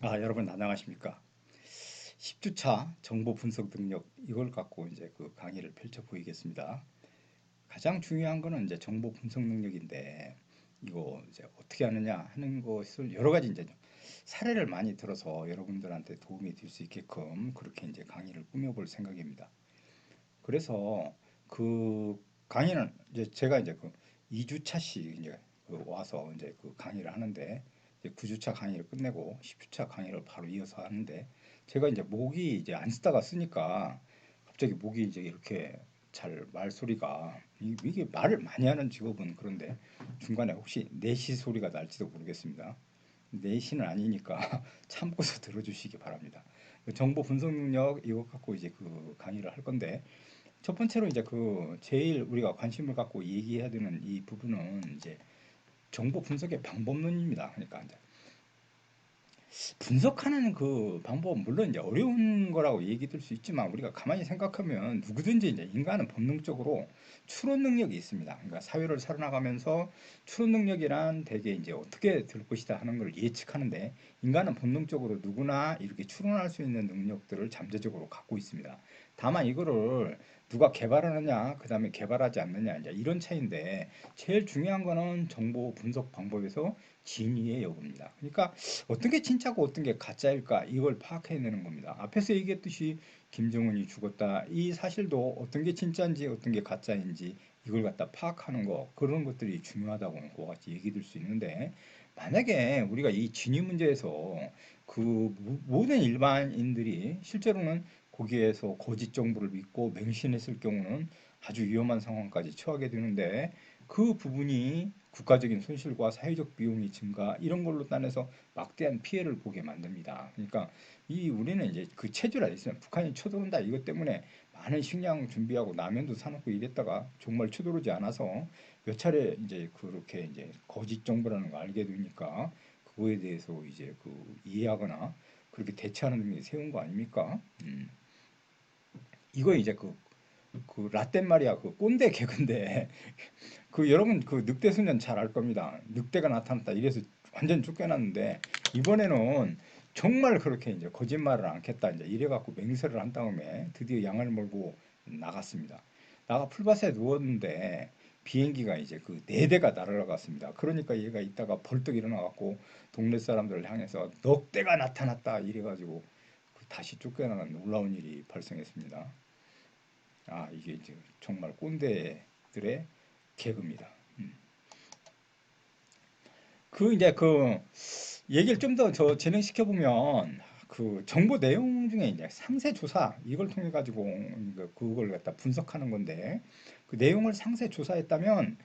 여러분 안녕하십니까? 10주차 정보 분석 능력 이걸 갖고 이제 그 강의를 펼쳐 보이겠습니다. 가장 중요한 거는 이제 정보 분석 능력인데 이거 이제 어떻게 하느냐 하는 것을 여러 가지 이제 사례를 많이 들어서 여러분들한테 도움이 될 수 있게끔 그렇게 이제 강의를 꾸며볼 생각입니다. 그래서 그 강의는 이제 제가 이제 그 2주차씩 이제 그 와서 이제 그 강의를 하는데 이제 9주차 강의를 끝내고 10주차 강의를 바로 이어서 하는데 제가 이제 목이 이제 안 쓰다가 쓰니까 갑자기 목이 이제 이렇게 잘 말소리가 이게 말을 많이 하는 직업은 그런데 중간에 혹시 내시 소리가 날지도 모르겠습니다. 내시는 아니니까 참고서 들어주시기 바랍니다. 정보 분석 능력 이거 갖고 이제 그 강의를 할 건데 첫 번째로 이제 그 제일 우리가 관심을 갖고 얘기해야 되는 이 부분은 이제 정보 분석의 방법론입니다. 그러니까 이제 분석하는 그 방법은 물론 이제 어려운 거라고 얘기 들 수 있지만 우리가 가만히 생각하면 누구든지 이제 인간은 본능적으로 추론 능력이 있습니다. 그러니까 사회를 살아나가면서 추론 능력이란 대개 이제 어떻게 될 것이다 하는 걸 예측하는데 인간은 본능적으로 누구나 이렇게 추론할 수 있는 능력들을 잠재적으로 갖고 있습니다. 다만 이거를 누가 개발하느냐, 그 다음에 개발하지 않느냐, 이제 이런 차이인데 제일 중요한 거는 정보 분석 방법에서 진위의 여부입니다. 그러니까 어떤 게 진짜고 어떤 게 가짜일까 이걸 파악해내는 겁니다. 앞에서 얘기했듯이 김정은이 죽었다 이 사실도 어떤 게 진짜인지 어떤 게 가짜인지 이걸 갖다 파악하는 거 그런 것들이 중요하다고 그와 같이 얘기 들 수 있는데 만약에 우리가 이 진위 문제에서 그 모든 일반인들이 실제로는 거기에서 거짓 정보를 믿고 맹신했을 경우는 아주 위험한 상황까지 처하게 되는데 그 부분이 국가적인 손실과 사회적 비용이 증가 이런 걸로 따내서 막대한 피해를 보게 만듭니다. 그러니까 이 우리는 이제 그 체제가 있으면 북한이 쳐들어온다 이것 때문에 많은 식량 준비하고 라면도 사놓고 이랬다가 정말 쳐들어오지 않아서 몇 차례 이제 그렇게 이제 거짓 정보라는 걸 알게 되니까 그거에 대해서 이제 그 이해하거나 그렇게 대처하는 능력이 세운 거 아닙니까? 이거 이제 그 라떼 말이야 그 꼰대 개그인데 그 여러분 그 늑대 소년 잘 알 겁니다. 늑대가 나타났다 이래서 완전 쫓겨났는데 이번에는 정말 그렇게 이제 거짓말을 않겠다 이제 이래갖고 맹세를 한 다음에 드디어 양을 몰고 나갔습니다. 나가 풀밭에 누웠는데 비행기가 이제 그 네 대가 날아갔습니다. 그러니까 얘가 이따가 벌떡 일어나갖고 동네 사람들을 향해서 늑대가 나타났다 이래가지고 다시 쫓겨나는 놀라운 일이 발생했습니다. 이게 이제 정말 꼰대들의 개그입니다. 그 이제 그 얘기를 좀 더 저 진행시켜 보면 그 정보 내용 중에 이제 상세 조사 이걸 통해 가지고 그걸 갖다 분석하는 건데 그 내용을 상세 조사했다면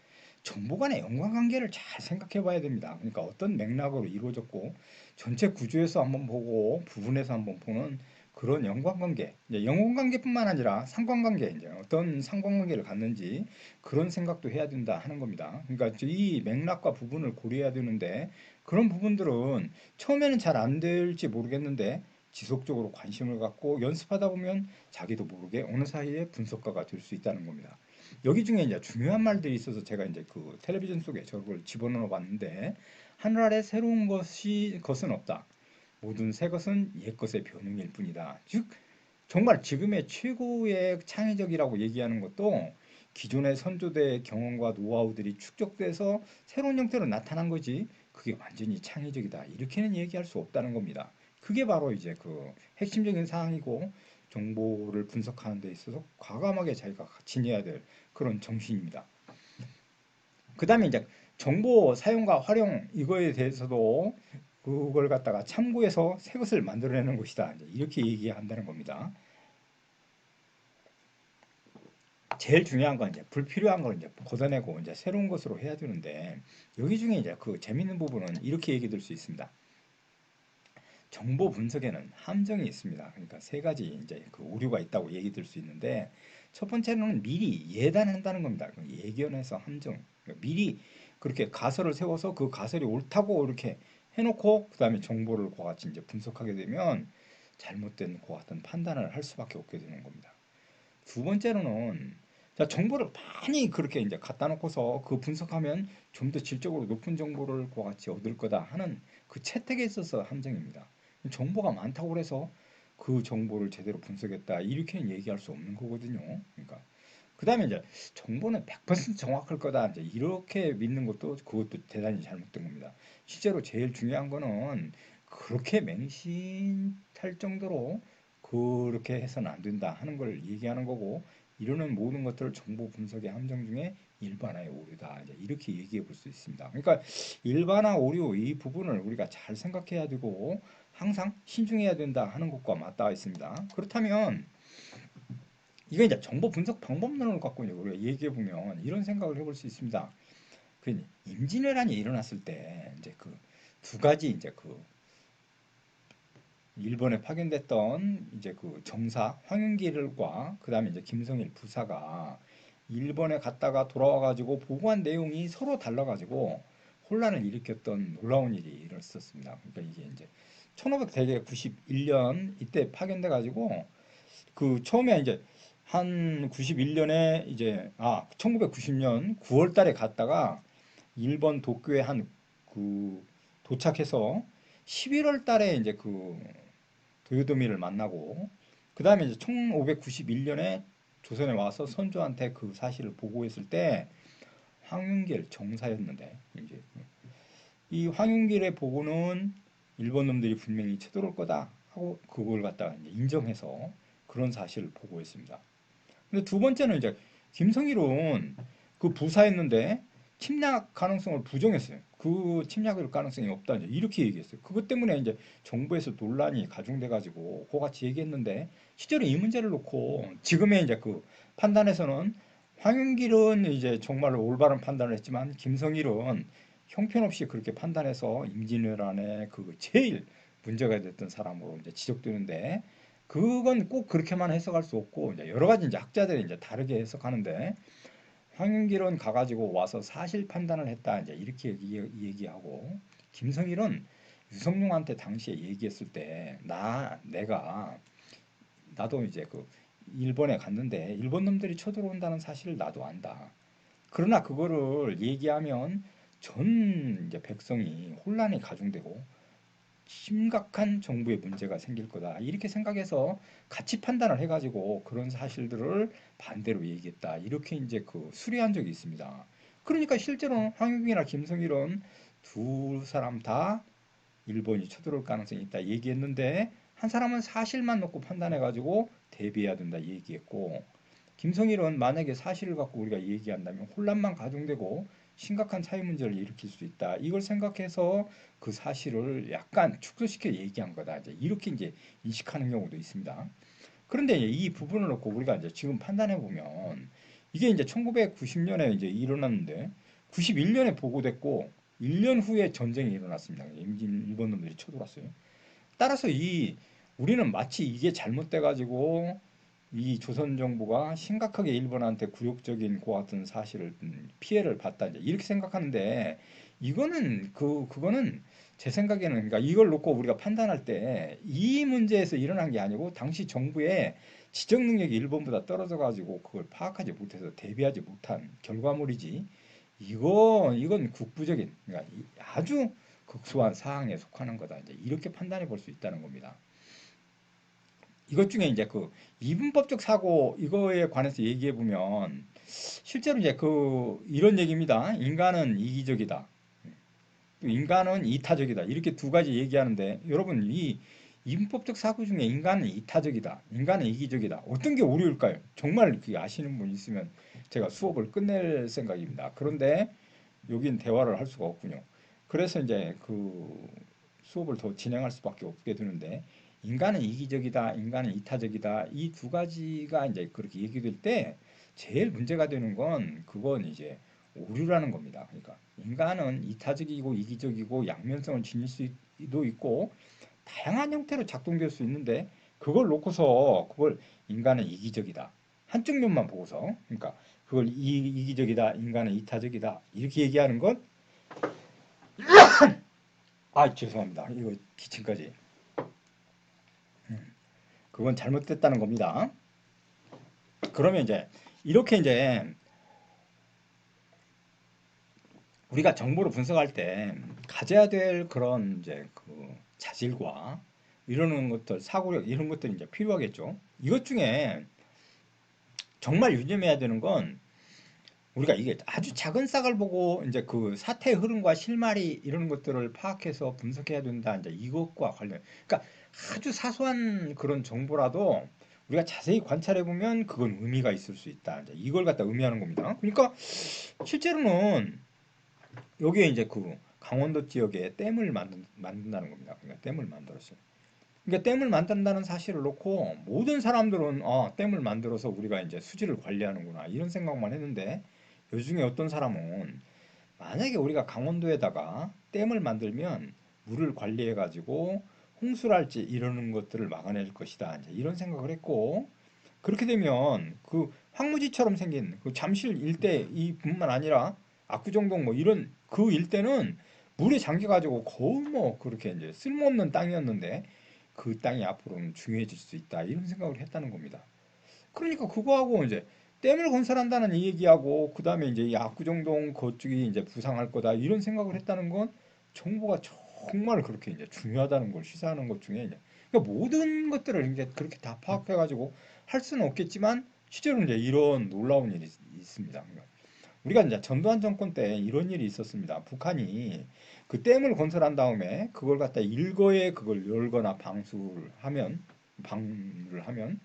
정보 간의 연관관계를 잘 생각해 봐야 됩니다. 그러니까 어떤 맥락으로 이루어졌고 전체 구조에서 한번 보고 부분에서 한번 보는 그런 연관관계, 이제 연관관계뿐만 아니라 상관관계, 이제 어떤 상관관계를 갖는지 그런 생각도 해야 된다 하는 겁니다. 그러니까 이 맥락과 부분을 고려해야 되는데 그런 부분들은 처음에는 잘 안 될지 모르겠는데 지속적으로 관심을 갖고 연습하다 보면 자기도 모르게 어느 사이에 분석가가 될 수 있다는 겁니다. 여기 중에 이제 중요한 말들이 있어서 제가 이제 그 텔레비전 속에 저걸 집어넣어 봤는데 하늘 아래 새로운 것은 없다. 모든 새 것은 옛 것의 변형일 뿐이다. 즉 정말 지금의 최고의 창의적이라고 얘기하는 것도 기존의 선조대의 경험과 노하우들이 축적돼서 새로운 형태로 나타난 거지 그게 완전히 창의적이다 이렇게는 얘기할 수 없다는 겁니다. 그게 바로 이제 그 핵심적인 사항이고 정보를 분석하는 데 있어서 과감하게 자기가 지녀야 될 그런 정신입니다. 그 다음에 이제 정보 사용과 활용 이거에 대해서도 그걸 갖다가 참고해서 새 것을 만들어내는 것이다. 이렇게 얘기한다는 겁니다. 제일 중요한 건 이제 불필요한 걸 이제 걷어내고 이제 새로운 것으로 해야 되는데 여기 중에 이제 그 재밌는 부분은 이렇게 얘기 될 수 있습니다. 정보 분석에는 함정이 있습니다. 그러니까 세 가지 이제 그 오류가 있다고 얘기 들 수 있는데 첫 번째는 미리 예단한다는 겁니다. 예견해서 함정. 그러니까 미리 그렇게 가설을 세워서 그 가설이 옳다고 이렇게 해놓고 그다음에 정보를 그와 같이 이제 분석하게 되면 잘못된 그와 같은 판단을 할 수밖에 없게 되는 겁니다. 두 번째로는 자, 정보를 많이 그렇게 이제 갖다 놓고서 그 분석하면 좀 더 질적으로 높은 정보를 그와 같이 얻을 거다 하는 그 채택에 있어서 함정입니다. 정보가 많다고 해서 그 정보를 제대로 분석했다 이렇게는 얘기할 수 없는 거거든요. 그러니까 그다음에 이제 정보는 100% 정확할 거다 이제 이렇게 믿는 것도 그것도 대단히 잘못된 겁니다. 실제로 제일 중요한 거는 그렇게 맹신할 정도로 그렇게 해서는 안 된다 하는 걸 얘기하는 거고 이러는 모든 것들을 정보 분석의 함정 중에 일반화의 오류다 이제 이렇게 얘기해 볼 수 있습니다. 그러니까 일반화 오류 이 부분을 우리가 잘 생각해야 되고 항상 신중해야 된다 하는 것과 맞닿아 있습니다. 그렇다면 이게 이제 정보 분석 방법론을 갖고 이제 우리가 얘기해 보면 이런 생각을 해볼 수 있습니다. 그 임진왜란이 일어났을 때 이제 그 두 가지 이제 그 일본에 파견됐던 이제 그 정사 황윤길과 그다음에 이제 김성일 부사가 일본에 갔다가 돌아와 가지고 보고한 내용이 서로 달라 가지고 혼란을 일으켰던 놀라운 일이 일어났었습니다. 그러니까 이게 이제 1591년 이때 파견돼 가지고 그 처음에 이제 한 91년에 이제 1990년 9월 달에 갔다가 일본 도쿄에 한 그 도착해서 11월 달에 이제 그 도요토미를 만나고 그 다음에 이제 1591년에 조선에 와서 선조한테 그 사실을 보고했을 때 황윤길 정사였는데 이제 이 황윤길의 보고는 일본 놈들이 분명히 쳐들어올 거다 하고 그걸 갖다가 이제 인정해서 그런 사실을 보고했습니다. 근데 두 번째는 이제 김성일은 그 부사였는데 침략 가능성을 부정했어요. 그 침략일 가능성이 없다 이제 이렇게 얘기했어요. 그것 때문에 이제 정부에서 논란이 가중돼 가지고 그같이 얘기했는데 실제로 이 문제를 놓고 지금의 이제 그 판단에서는 황윤길은 이제 정말 올바른 판단을 했지만 김성일은 형편없이 그렇게 판단해서 임진왜란에 그 제일 문제가 됐던 사람으로 이제 지적되는데 그건 꼭 그렇게만 해석할 수 없고 이제 여러 가지 이제 학자들이 이제 다르게 해석하는데 황윤길은 가가지고 와서 사실 판단을 했다 이제 이렇게 얘기하고 김성일은 유성룡한테 당시에 얘기했을 때 내가 나도 이제 그 일본에 갔는데 일본 놈들이 쳐들어온다는 사실을 나도 안다. 그러나 그거를 얘기하면 전 이제 백성이 혼란이 가중되고 심각한 정부의 문제가 생길 거다. 이렇게 생각해서 같이 판단을 해가지고 그런 사실들을 반대로 얘기했다. 이렇게 이제 그 수리한 적이 있습니다. 그러니까 실제로는 황유경이나 김성일은 두 사람 다 일본이 쳐들어올 가능성이 있다 얘기했는데 한 사람은 사실만 놓고 판단해가지고 대비해야 된다 얘기했고 김성일은 만약에 사실을 갖고 우리가 얘기한다면 혼란만 가중되고 심각한 사회 문제를 일으킬 수 있다. 이걸 생각해서 그 사실을 약간 축소시켜 얘기한 거다. 이제 이렇게 이제 인식하는 경우도 있습니다. 그런데 이 부분을 놓고 우리가 이제 지금 판단해 보면 이게 이제 1990년에 이제 일어났는데 91년에 보고됐고 1년 후에 전쟁이 일어났습니다. 일본 놈들이 쳐들어왔어요. 따라서 우리는 마치 이게 잘못돼 가지고 이 조선 정부가 심각하게 일본한테 굴욕적인 그 같은 사실을 피해를 봤다 이제 이렇게 생각하는데 이거는 그거는 제 생각에는 그러니까 이걸 놓고 우리가 판단할 때 이 문제에서 일어난 게 아니고 당시 정부의 지적 능력이 일본보다 떨어져 가지고 그걸 파악하지 못해서 대비하지 못한 결과물이지 이건 국부적인 그러니까 아주 극소한 사항에 속하는 거다 이제 이렇게 판단해 볼 수 있다는 겁니다. 이것 중에 이제 그 이분법적 사고 이거에 관해서 얘기해 보면 실제로 이제 그 이런 얘기입니다. 인간은 이기적이다. 또 인간은 이타적이다. 이렇게 두 가지 얘기하는데 여러분 이 이분법적 사고 중에 인간은 이타적이다. 인간은 이기적이다. 어떤 게 오류일까요? 정말 그 아시는 분 있으면 제가 수업을 끝낼 생각입니다. 그런데 여긴 대화를 할 수가 없군요. 그래서 이제 그 수업을 더 진행할 수밖에 없게 되는데 인간은 이기적이다, 인간은 이타적이다 이 두 가지가 이제 그렇게 얘기될 때 제일 문제가 되는 건 그건 이제 오류라는 겁니다. 그러니까 인간은 이타적이고 이기적이고 양면성을 지닐 수도 있고 다양한 형태로 작동될 수 있는데 그걸 놓고서 그걸 인간은 이기적이다 한쪽 면만 보고서 그러니까 그걸 이기적이다, 인간은 이타적이다 이렇게 얘기하는 건 죄송합니다. 이거 기침까지. 그건 잘못됐다는 겁니다. 그러면 이제 이렇게 이제 우리가 정보를 분석할 때 가져야 될 그런 이제 그 자질과 이러는 것들, 사고력 이런 것들이 이제 필요하겠죠. 이것 중에 정말 유념해야 되는 건 우리가 이게 아주 작은 싹을 보고 이제 그 사태의 흐름과 실마리 이런 것들을 파악해서 분석해야 된다. 이제 이것과 관련. 그러니까 아주 사소한 그런 정보라도 우리가 자세히 관찰해 보면 그건 의미가 있을 수 있다. 이제 이걸 갖다 의미하는 겁니다. 그러니까 실제로는 여기에 이제 그 강원도 지역에 댐을 만든다는 겁니다. 그러니까 댐을 만들었어요. 그러니까 댐을 만든다는 사실을 놓고 모든 사람들은 댐을 만들어서 우리가 이제 수지를 관리하는구나 이런 생각만 했는데 요중에 어떤 사람은 만약에 우리가 강원도에다가 댐을 만들면 물을 관리해 가지고 홍수랄지 이러는 것들을 막아낼 것이다 이제 이런 생각을 했고 그렇게 되면 그 황무지처럼 생긴 그 잠실 일대 이뿐만 아니라 압구정동 뭐 이런 그 일대는 물에 잠겨 가지고 거의 뭐 그렇게 이제 쓸모없는 땅이었는데 그 땅이 앞으로는 중요해질 수 있다 이런 생각을 했다는 겁니다. 그러니까 그거하고 이제 댐을 건설한다는 이 얘기하고 그다음에 이제 이 압구정동 그쪽이 이제 부상할 거다 이런 생각을 했다는 건 정보가 정말 그렇게 이제 중요하다는 걸 시사하는 것 중에 이제 그러니까 모든 것들을 이제 그렇게 다 파악해가지고 할 수는 없겠지만 실제로 이제 이런 놀라운 일이 있습니다. 그러니까 우리가 이제 전두환 정권 때 이런 일이 있었습니다. 북한이 그 댐을 건설한 다음에 그걸 갖다 일거에 그걸 열거나 방류를 하면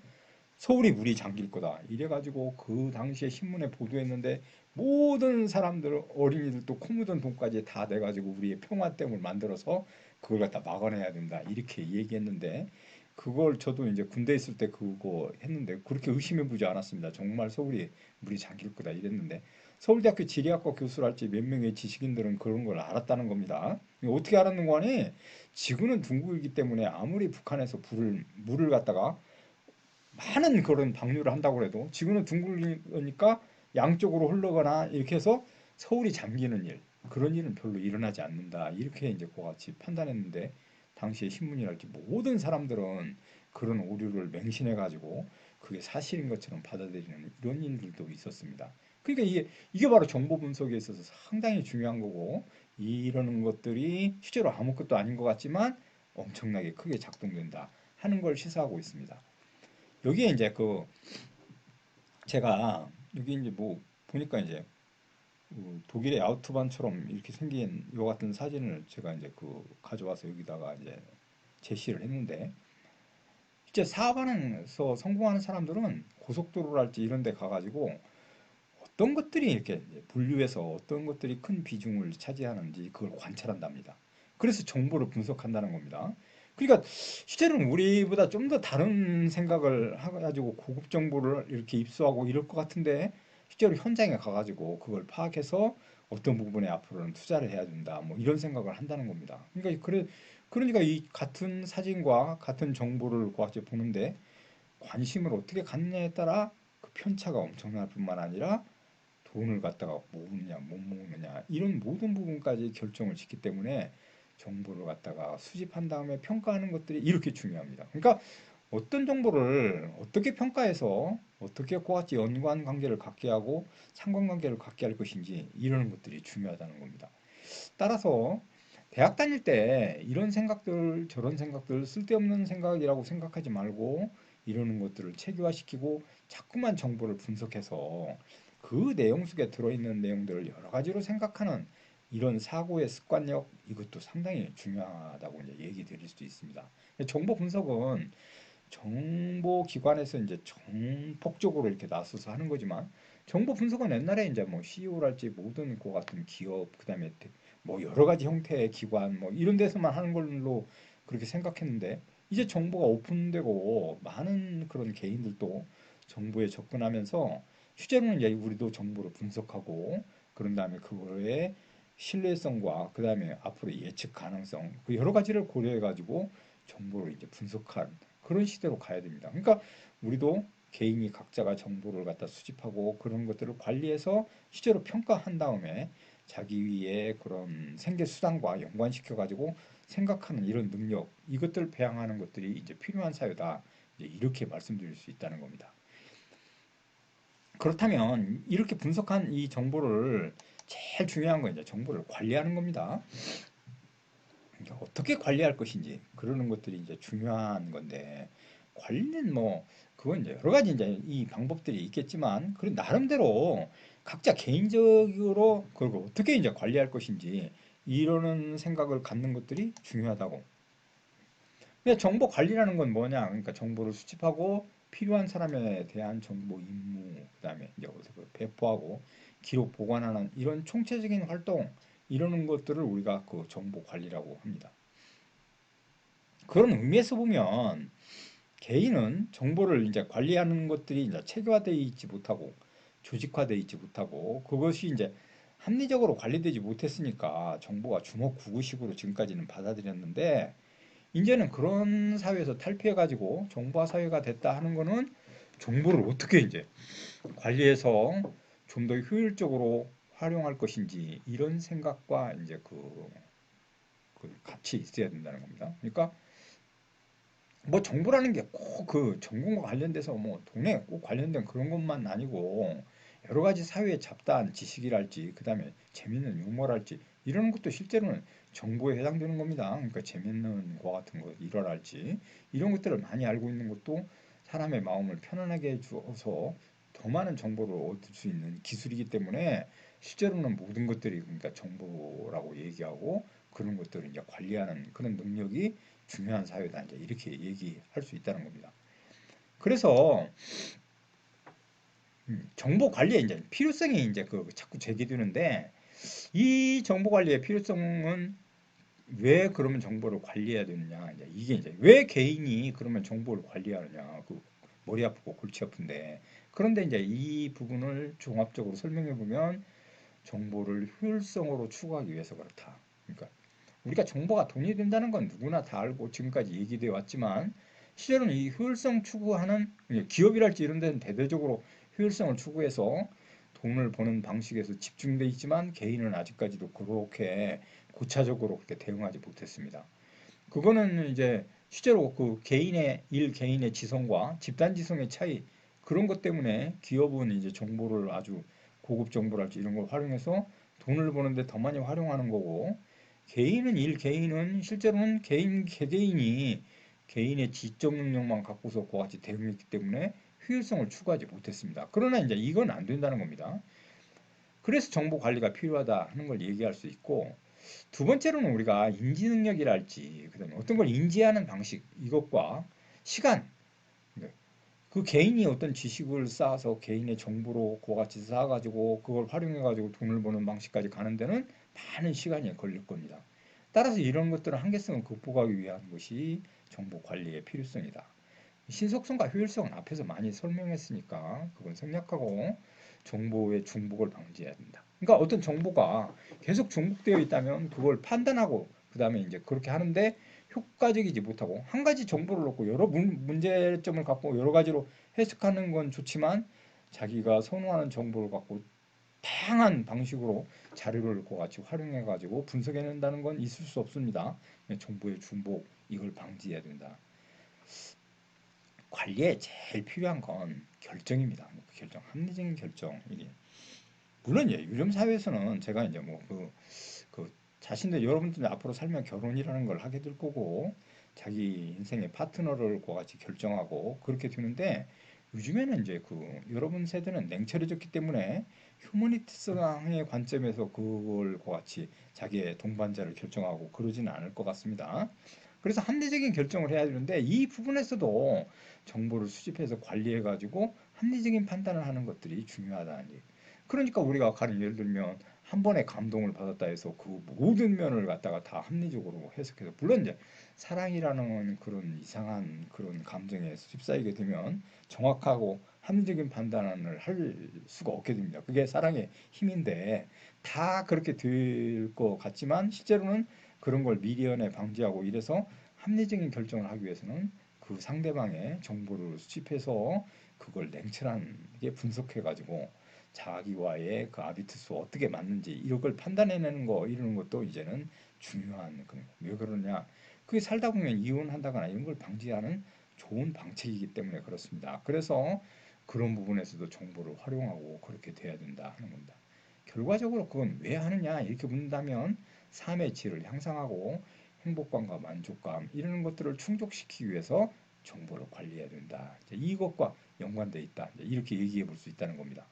서울이 물이 잠길 거다. 이래가지고 그 당시에 신문에 보도했는데 모든 사람들 어린이들도 코 묻은 돈까지 다 내가지고 우리의 평화댐을 만들어서 그걸 갖다 막아내야 된다. 이렇게 얘기했는데 그걸 저도 이제 군대 있을 때 그거 했는데 그렇게 의심해보지 않았습니다. 정말 서울이 물이 잠길 거다 이랬는데 서울대학교 지리학과 교수랄지 몇 명의 지식인들은 그런 걸 알았다는 겁니다. 어떻게 알았는 거 아니? 지구는 둥글기 때문에 아무리 북한에서 물을 갖다가 많은 그런 방류를 한다고 해도 지구는 둥글으니까 양쪽으로 흘러가나 이렇게 해서 서울이 잠기는 일 그런 일은 별로 일어나지 않는다 이렇게 이제 그같이 판단했는데 당시에 신문이랄지 모든 사람들은 그런 오류를 맹신해 가지고 그게 사실인 것처럼 받아들이는 이런 일들도 있었습니다. 그러니까 이게 바로 정보 분석에 있어서 상당히 중요한 거고 이러는 것들이 실제로 아무것도 아닌 것 같지만 엄청나게 크게 작동된다 하는 걸 시사하고 있습니다. 여기에 이제 그 제가 여기 이제 뭐 보니까 이제 그 독일의 아우토반처럼 이렇게 생긴 요 같은 사진을 제가 이제 그 가져와서 여기다가 이제 제시를 했는데 실제 사업하면서 성공하는 사람들은 고속도로랄지 이런 데 가가지고 어떤 것들이 이렇게 분류해서 어떤 것들이 큰 비중을 차지하는지 그걸 관찰한답니다. 그래서 정보를 분석한다는 겁니다. 그러니까 실제로는 우리보다 좀 더 다른 생각을 해가지고 고급 정보를 이렇게 입수하고 이럴 것 같은데 실제로 현장에 가가지고 그걸 파악해서 어떤 부분에 앞으로는 투자를 해야 된다. 뭐 이런 생각을 한다는 겁니다. 그러니까 이 같은 사진과 같은 정보를 과학자 보는데 관심을 어떻게 갖느냐에 따라 그 편차가 엄청날 뿐만 아니라 돈을 갖다가 모으느냐 못 모으느냐 이런 모든 부분까지 결정을 짓기 때문에 정보를 갖다가 수집한 다음에 평가하는 것들이 이렇게 중요합니다. 그러니까 어떤 정보를 어떻게 평가해서 어떻게 그같이 연관 관계를 갖게 하고 상관관계를 갖게 할 것인지 이러는 것들이 중요하다는 겁니다. 따라서 대학 다닐 때 이런 생각들 저런 생각들 쓸데없는 생각이라고 생각하지 말고 이러는 것들을 체계화시키고 자꾸만 정보를 분석해서 그 내용 속에 들어있는 내용들을 여러 가지로 생각하는 이런 사고의 습관력 이것도 상당히 중요하다고 이제 얘기 드릴 수 있습니다. 정보 분석은 정보기관에서 이제 전폭적으로 이렇게 나서서 하는 거지만 정보 분석은 옛날에 이제 뭐 CEO랄지 모든 그 같은 기업 그다음에 뭐 여러 가지 형태의 기관 뭐 이런 데서만 하는 걸로 그렇게 생각했는데 이제 정보가 오픈되고 많은 그런 개인들도 정보에 접근하면서 실제로는 이제 우리도 정보를 분석하고 그런 다음에 그거의 신뢰성과 그다음에 앞으로 예측 가능성 그 여러 가지를 고려해 가지고 정보를 이제 분석한 그런 시대로 가야 됩니다. 그러니까 우리도 개인이 각자가 정보를 갖다 수집하고 그런 것들을 관리해서 실제로 평가한 다음에 자기 위에 그런 생계 수단과 연관시켜 가지고 생각하는 이런 능력 이것들을 배양하는 것들이 이제 필요한 사유다. 이제 이렇게 말씀드릴 수 있다는 겁니다. 그렇다면 이렇게 분석한 이 정보를 제일 중요한 건 이제 정보를 관리하는 겁니다. 그러니까 어떻게 관리할 것인지 그러는 것들이 이제 중요한 건데 관리는 뭐 그건 이제 여러 가지 이제 이 방법들이 있겠지만 그 나름대로 각자 개인적으로 그걸 어떻게 이제 관리할 것인지 이러는 생각을 갖는 것들이 중요하다고. 그냥 정보 관리라는 건 뭐냐? 그러니까 정보를 수집하고 필요한 사람에 대한 정보 임무, 그다음에 이제 어디서 그걸 배포하고 기록 보관하는 이런 총체적인 활동 이러는 것들을 우리가 그 정보 관리라고 합니다. 그런 의미에서 보면 개인은 정보를 이제 관리하는 것들이 이제 체계화되어 있지 못하고 조직화되어 있지 못하고 그것이 이제 합리적으로 관리되지 못했으니까 정보가 주먹구구식으로 지금까지는 받아들였는데 이제는 그런 사회에서 탈피해가지고 정보화 사회가 됐다 하는 거는 정보를 어떻게 이제 관리해서 좀 더 효율적으로 활용할 것인지 이런 생각과 이제 그 같이 있어야 된다는 겁니다. 그러니까 뭐 정보라는 게 꼭 그 전공과 관련돼서 뭐 돈에 꼭 관련된 그런 것만 아니고 여러 가지 사회의 잡다한 지식이랄지 그다음에 재밌는 유머랄지 이런 것도 실제로는 정보에 해당되는 겁니다. 그러니까 재밌는 거 같은 거 일화랄지 이런 것들을 많이 알고 있는 것도 사람의 마음을 편안하게 해주어서 더 많은 정보를 얻을 수 있는 기술이기 때문에 실제로는 모든 것들이 그러니까 정보라고 얘기하고 그런 것들을 이제 관리하는 그런 능력이 중요한 사회다 이제 이렇게 얘기할 수 있다는 겁니다. 그래서 정보 관리의 이제 필요성이 이제 그 자꾸 제기되는데 이 정보 관리의 필요성은 왜 그러면 정보를 관리해야 되느냐 이제 이게 이제 왜 개인이 그러면 정보를 관리하느냐 그 머리 아프고 골치 아픈데 그런데 이제 이 부분을 종합적으로 설명해 보면 정보를 효율성으로 추구하기 위해서 그렇다. 그러니까 우리가 정보가 돈이 된다는 건 누구나 다 알고 지금까지 얘기되어 왔지만 실제로는 이 효율성 추구하는 기업이랄지 이런 데는 대대적으로 효율성을 추구해서 돈을 버는 방식에서 집중돼 있지만 개인은 아직까지도 그렇게 고차적으로 그렇게 대응하지 못했습니다. 그거는 이제 실제로 그 개인의 일 개인의 지성과 집단 지성의 차이 그런 것 때문에 기업은 이제 정보를 아주 고급 정보랄지 이런 걸 활용해서 돈을 버는데 더 많이 활용하는 거고 개인은 일 개인은 실제로는 개인 개개인이 개인의 지적 능력만 갖고서 그와 같이 대응했기 때문에 효율성을 추구하지 못했습니다. 그러나 이제 이건 안 된다는 겁니다. 그래서 정보 관리가 필요하다 하는 걸 얘기할 수 있고 두 번째로는 우리가 인지 능력이랄지 그다음에 어떤 걸 인지하는 방식 이것과 시간 네. 그 개인이 어떤 지식을 쌓아서 개인의 정보로 그와 같이 쌓아가지고 그걸 활용해가지고 돈을 버는 방식까지 가는 데는 많은 시간이 걸릴 겁니다. 따라서 이런 것들은 한계성을 극복하기 위한 것이 정보 관리의 필요성이다. 신속성과 효율성은 앞에서 많이 설명했으니까 그건 생략하고 정보의 중복을 방지해야 된다. 그러니까 어떤 정보가 계속 중복되어 있다면 그걸 판단하고 그다음에 이제 그렇게 하는데 효과적이지 못하고 한 가지 정보를 놓고 여러 문제점을 갖고 여러 가지로 해석하는 건 좋지만 자기가 선호하는 정보를 갖고 다양한 방식으로 자료를 같이 활용해 가지고 분석해낸다는 건 있을 수 없습니다. 정보의 중복 이걸 방지해야 된다. 관리에 제일 필요한 건 결정입니다. 결정, 합리적인 결정. 이게 물론 이제 요즘 사회에서는 제가 이제 뭐 그 자신들 여러분들 앞으로 살면 결혼이라는 걸 하게 될 거고 자기 인생의 파트너를 과 같이 결정하고 그렇게 되는데 요즘에는 이제 그 여러분 세대는 냉철해졌기 때문에 휴머니티성의 관점에서 그걸 과 같이 자기의 동반자를 결정하고 그러지는 않을 것 같습니다. 그래서 합리적인 결정을 해야 되는데 이 부분에서도 정보를 수집해서 관리해가지고 합리적인 판단을 하는 것들이 중요하다는 얘기. 그러니까 우리가 가령 예를 들면 한 번에 감동을 받았다 해서 그 모든 면을 갖다가 다 합리적으로 해석해서 물론 이제 사랑이라는 그런 이상한 그런 감정에 휩싸이게 되면 정확하고 합리적인 판단을 할 수가 없게 됩니다. 그게 사랑의 힘인데 다 그렇게 될 것 같지만 실제로는 그런 걸 미리연에 방지하고 이래서 합리적인 결정을 하기 위해서는 그 상대방의 정보를 수집해서 그걸 냉철하게 분석해가지고 자기와의 그 아비투수 어떻게 맞는지 이런 걸 판단해내는 거 이러는 것도 이제는 중요한 그런 거. 왜 그러냐? 그게 살다 보면 이혼한다거나 이런 걸 방지하는 좋은 방책이기 때문에 그렇습니다. 그래서 그런 부분에서도 정보를 활용하고 그렇게 돼야 된다 하는 겁니다. 결과적으로 그건 왜 하느냐 이렇게 묻는다면 삶의 질을 향상하고 행복감과 만족감 이런 것들을 충족시키기 위해서 정보를 관리해야 된다. 이것과 연관돼 있다. 이렇게 얘기해 볼 수 있다는 겁니다.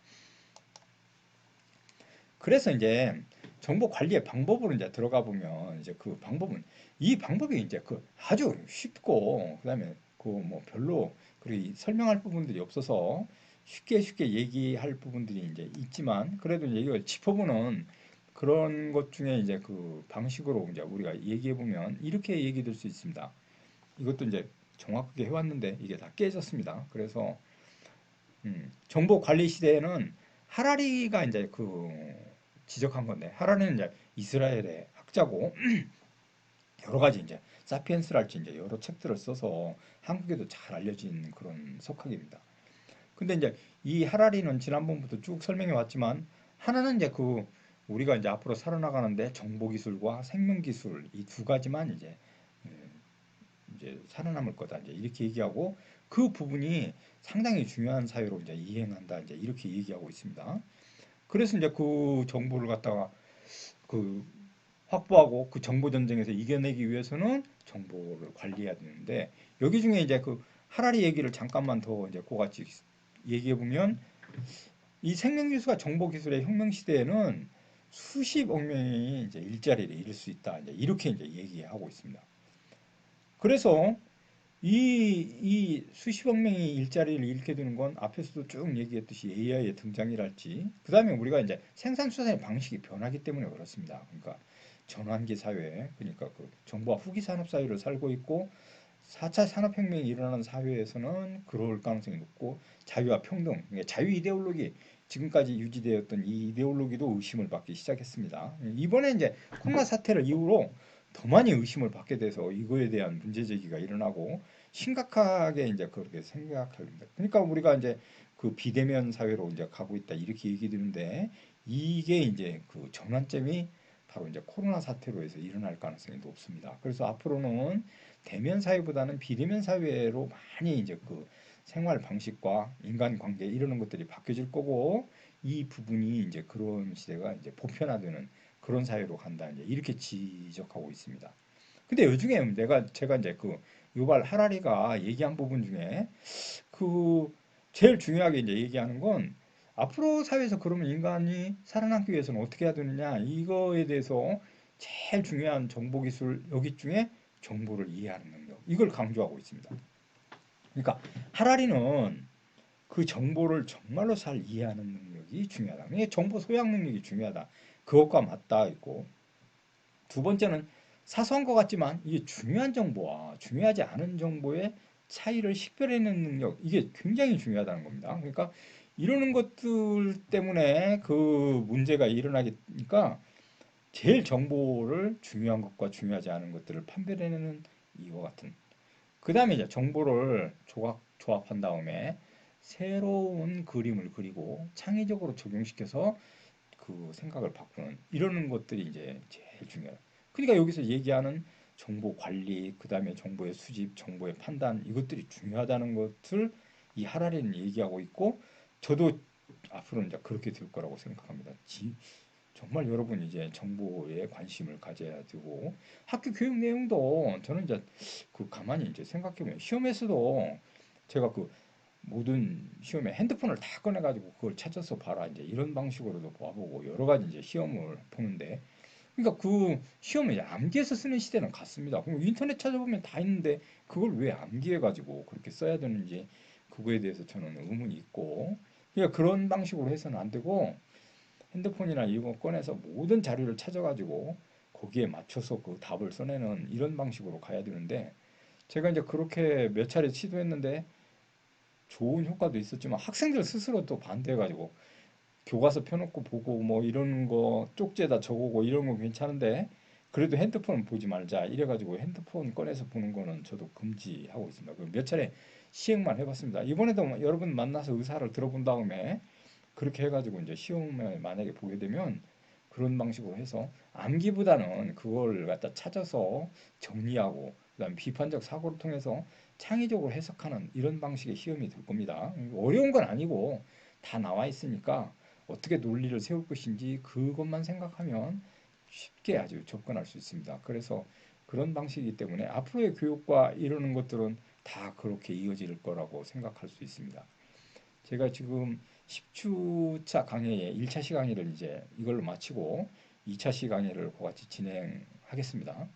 그래서 이제 정보 관리의 방법으로 이제 들어가 보면 이제 그 방법은 이 방법이 이제 그 아주 쉽고 그다음에 그 뭐 별로 그렇게 설명할 부분들이 없어서 쉽게 얘기할 부분들이 이제 있지만 그래도 이제 이걸 짚어보는 그런 것 중에 이제 그 방식으로 이제 우리가 얘기해 보면 이렇게 얘기될 수 있습니다. 이것도 이제 정확하게 해왔는데 이게 다 깨졌습니다. 그래서 정보 관리 시대에는 하라리가 이제 그 지적한 건데 하라리는 이제 이스라엘의 학자고 여러 가지 이제 사피엔스랄지 이제 여러 책들을 써서 한국에도 잘 알려진 그런 석학입니다. 근데 이제 이 하라리는 지난번부터 쭉 설명해 왔지만 하나는 이제 그 우리가 이제 앞으로 살아나가는데 정보 기술과 생명 기술 이 두 가지만 이제 살아남을 거다 이제 이렇게 얘기하고 그 부분이 상당히 중요한 사유로 이제 이행한다 이제 이렇게 얘기하고 있습니다. 그래서 이제 그 정보를 갖다가 그 확보하고 그 정보 전쟁에서 이겨내기 위해서는 정보를 관리해야 되는데 여기 중에 이제 그 하라리 얘기를 잠깐만 더 이제 그같이 얘기해 보면 이 생명기술과 정보기술의 혁명 시대에는 수십억 명이 이제 일자리를 잃을 수 있다 이제 이렇게 이제 얘기하고 있습니다. 그래서 이 수십억 명이 일자리를 잃게 되는 건 앞에서도 쭉 얘기했듯이 AI의 등장이랄지, 그 다음에 우리가 이제 생산 수산의 방식이 변하기 때문에 그렇습니다. 그러니까 전환기 사회, 그러니까 그 정보화 후기 산업 사회를 살고 있고 4차 산업혁명이 일어나는 사회에서는 그럴 가능성이 높고 자유와 평등, 그러니까 자유 이데올로기 지금까지 유지되었던 이 이데올로기도 의심을 받기 시작했습니다. 이번에 이제 코로나 사태를 이후로 더 많이 의심을 받게 돼서 이거에 대한 문제 제기가 일어나고 심각하게 이제 그렇게 생각합니다. 그러니까 우리가 이제 그 비대면 사회로 이제 가고 있다 이렇게 얘기 드는데 이게 이제 그 전환점이 바로 이제 코로나 사태로 해서 일어날 가능성이 높습니다. 그래서 앞으로는 대면 사회보다는 비대면 사회로 많이 이제 그 생활 방식과 인간 관계 이러는 것들이 바뀌어질 거고 이 부분이 이제 그런 시대가 이제 보편화되는 그런 사회로 간다 이제 이렇게 지적하고 있습니다. 근데 요즘에 제가 이제 그 유발 하라리가 얘기한 부분 중에 그 제일 중요하게 이제 얘기하는 건 앞으로 사회에서 그러면 인간이 살아남기 위해서는 어떻게 해야 되느냐 이거에 대해서 제일 중요한 정보 기술 여기 중에 정보를 이해하는 능력 이걸 강조하고 있습니다. 그러니까 하라리는 그 정보를 정말로 잘 이해하는 능력이 중요하다. 이게 정보 소양 능력이 중요하다. 그것과 맞닿아 있고 두 번째는 사소한 것 같지만 이게 중요한 정보와 중요하지 않은 정보의 차이를 식별해내는 능력 이게 굉장히 중요하다는 겁니다. 그러니까 이러는 것들 때문에 그 문제가 일어나니까 제일 정보를 중요한 것과 중요하지 않은 것들을 판별해내는 이와 같은 그 다음에 이제 정보를 조합한 다음에 새로운 그림을 그리고 창의적으로 적용시켜서 그 생각을 바꾸는 이러는 것들이 이제 제일 중요해요. 그러니까 여기서 얘기하는 정보 관리, 그 다음에 정보의 수집, 정보의 판단 이것들이 중요하다는 것을 이 하라리는 얘기하고 있고 저도 앞으로 이제 그렇게 될 거라고 생각합니다. 정말 여러분 이제 정보에 관심을 가져야 되고 학교 교육 내용도 저는 이제 그 가만히 이제 생각해 보면 시험에서도 제가 그 모든 시험에 핸드폰을 다 꺼내가지고 그걸 찾아서 봐라 이제 이런 방식으로도 봐보고 여러 가지 이제 시험을 보는데 그러니까 그 시험을 이제 암기해서 쓰는 시대는 갔습니다. 그럼 인터넷 찾아보면 다 있는데 그걸 왜 암기해가지고 그렇게 써야 되는지 그거에 대해서 저는 의문이 있고 그러니까 그런 방식으로 해서는 안 되고 핸드폰이나 이거 꺼내서 모든 자료를 찾아가지고 거기에 맞춰서 그 답을 써내는 이런 방식으로 가야 되는데 제가 이제 그렇게 몇 차례 시도했는데 좋은 효과도 있었지만 학생들 스스로 또 반대해가지고 교과서 펴놓고 보고 뭐 이런 거 쪽지에다 적어오고 이런 건 괜찮은데 그래도 핸드폰 보지 말자 이래가지고 핸드폰 꺼내서 보는 거는 저도 금지하고 있습니다. 몇 차례 시행만 해봤습니다. 이번에도 여러분 만나서 의사를 들어본 다음에 그렇게 해가지고 이제 시험을 만약에 보게 되면 그런 방식으로 해서 암기보다는 그걸 갖다 찾아서 정리하고 그다음 비판적 사고를 통해서 창의적으로 해석하는 이런 방식의 시험이 될 겁니다. 어려운 건 아니고 다 나와 있으니까 어떻게 논리를 세울 것인지 그것만 생각하면 쉽게 아주 접근할 수 있습니다. 그래서 그런 방식이기 때문에 앞으로의 교육과 이러는 것들은 다 그렇게 이어질 거라고 생각할 수 있습니다. 제가 지금 10주차 강의에 1차 시강의를 이제 이걸로 마치고 2차 시강의를 같이 진행하겠습니다.